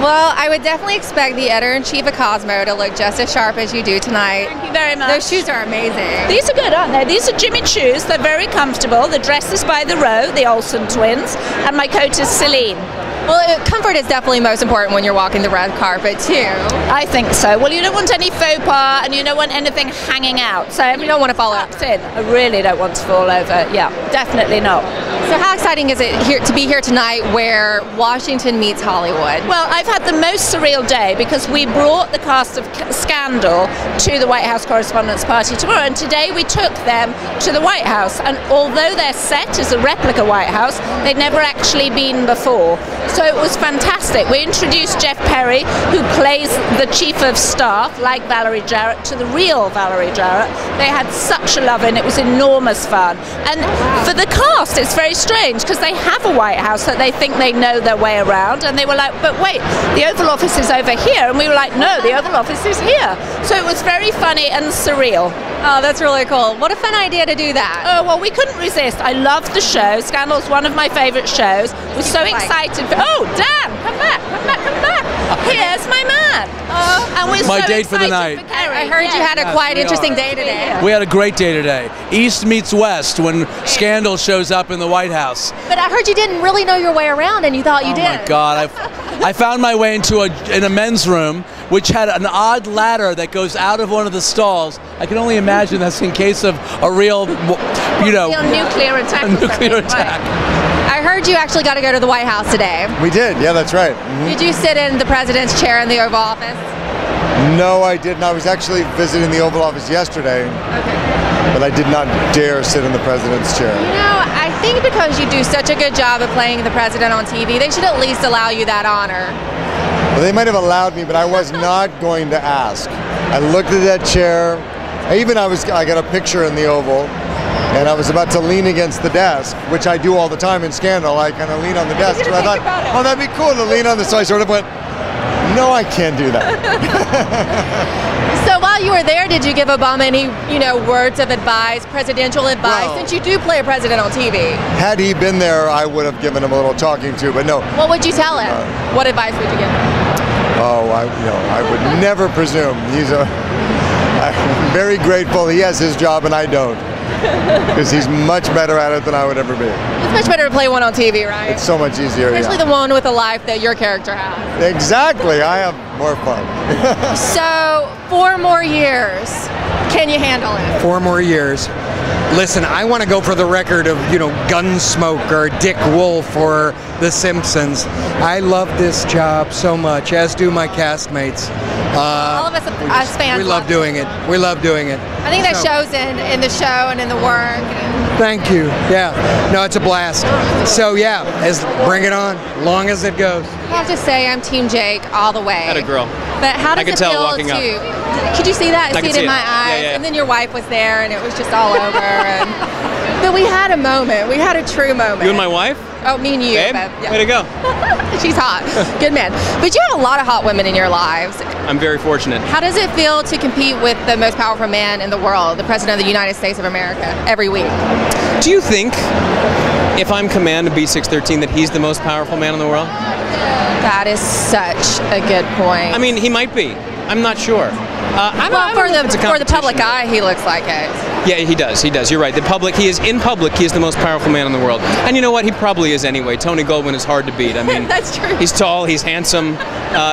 Well, I would definitely expect the editor-in-chief of Cosmo to look just as sharp as you do tonight. Thank you very much. Those shoes are amazing. These are good, aren't they? These are Jimmy Choos. They're very comfortable. The dress is by the row, the Olsen twins, and my coat is Celine. Well, comfort is definitely most important when you're walking the red carpet, too. I think so. Well, you don't want any faux pas, and you don't want anything hanging out. So you don't want to fall over. I really don't want to fall over. Yeah, definitely not. So how exciting is it to be here tonight where Washington meets Hollywood? Well, I've had the most surreal day because we brought the cast of Scandal to the White House Correspondents' Party tomorrow, and today we took them to the White House. And although their set is a replica White House, they'd never actually been before. So it was fantastic. We introduced Jeff Perry, who plays the Chief of Staff, like Valerie Jarrett, to the real Valerie Jarrett. They had such a love in it. It was enormous fun. And for the cast, it's very strange because they have a White House that they think they know their way around, and they were like, but wait, the Oval Office is over here, and we were like, no, the Oval Office is here. So it was very funny and surreal. Oh, that's really cool. What a fun idea to do that. Oh, well, we couldn't resist. I loved the show. Scandal's one of my favorite shows. We're so excited. Oh, Dan, come back, come back, come back. Here's my man. And we're my so date for the night. I heard you had a quite interesting day today. We had a great day today. East meets West when Scandal shows up in the White House. But I heard you didn't really know your way around, and you thought you did. Oh my God! I found my way into a men's room, which had an odd ladder that goes out of one of the stalls. I can only imagine that's in case of a real, nuclear attack. A nuclear attack. I heard you actually got to go to the White House today. We did, yeah, that's right. Mm-hmm. Did you sit in the president's chair in the Oval Office? No, I didn't. I was actually visiting the Oval Office yesterday, but I did not dare sit in the president's chair. You know, I think because you do such a good job of playing the president on TV, they should at least allow you that honor. Well, they might have allowed me, but I was not going to ask. I looked at that chair. I got a picture in the Oval, and I was about to lean against the desk, which I do all the time in Scandal. I kind of lean on the desk. So I thought, oh, that'd be cool to lean on this. So I sort of went, no, I can't do that. So while you were there, did you give Obama any, words of advice, presidential advice, since you do play a president on TV? Had he been there, I would have given him a little talking to, but no. What would you tell him? What advice would you give him? Oh, I would never presume. I'm very grateful he has his job and I don't. Because he's much better at it than I would ever be. It's much better to play one on TV, right? It's so much easier, especially the one with a life that your character has. Exactly. I have more fun. So, 4 more years. Can you handle it? 4 more years. Listen, I want to go for the record of, Gunsmoke or Dick Wolf or The Simpsons. I love this job so much, as do my castmates. All of us as fans. We love doing it. We love doing it. I think that shows in the show and in the work. Thank you. Yeah. No, it's a blast. So yeah, bring it on, long as it goes. I have to say, I'm Team Jake all the way. Had a girl. But how does I could it tell feel walking up. Could you see that? I See it in my eyes. Yeah. And then your wife was there, and it was just all over. But we had a moment. We had a true moment. You and my wife? Oh, me and you. Babe? Yeah. Way to go. She's hot. Good man. But you have a lot of hot women in your lives. I'm very fortunate. How does it feel to compete with the most powerful man in the world, the President of the United States of America, every week? Do you think, if I'm command of B613, that he's the most powerful man in the world? That is such a good point. I mean, he might be. I'm not sure. For the public eye, he looks like it. Yeah, he does. He does. You're right. He is the most powerful man in the world. And you know what? He probably is anyway. Tony Goldwyn is hard to beat. I mean, that's true. He's tall. He's handsome.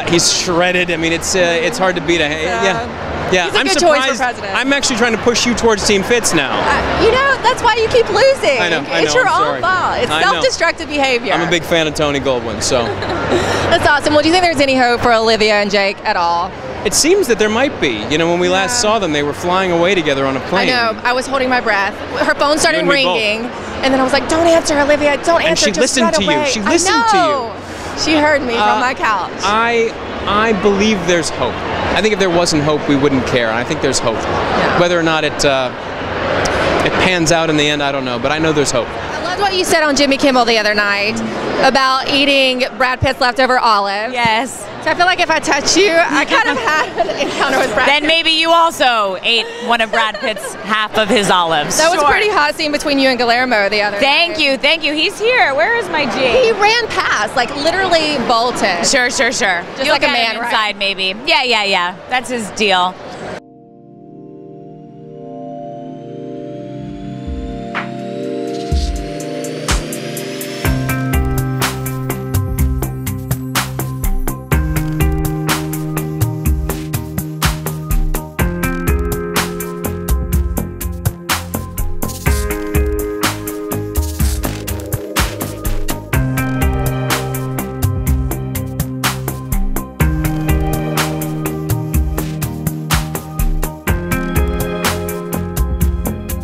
He's shredded. I mean, it's hard to beat. Yeah, he's a good choice for president. I'm actually trying to push you towards Team Fitz now. That's why you keep losing. I know. It's your own fault. It's self-destructive behavior. I'm a big fan of Tony Goldwyn, so. That's awesome. Well, do you think there's any hope for Olivia and Jake at all? It seems that there might be. When we last saw them, they were flying away together on a plane. I know. I was holding my breath. Her phone started ringing, and then I was like, "Don't answer, Olivia. Don't answer." And she listened to you. She listened to you. She heard me from my couch. I believe there's hope. I think if there wasn't hope, we wouldn't care. And I think there's hope. Yeah. Whether or not it pans out in the end, I don't know. But I know there's hope. I That's what you said on Jimmy Kimmel the other night about eating Brad Pitt's leftover olives. Yes. So I feel like if I touch you, I kind of had an encounter with Brad Pitt. Then maybe you also ate one of Brad Pitt's half of his olives. That was a pretty hot scene between you and Guillermo the other night. Thank you. He's here. Where is my G? He ran past, like literally bolted. Sure. Just You'll like a get man, him right? inside, maybe. Yeah. That's his deal.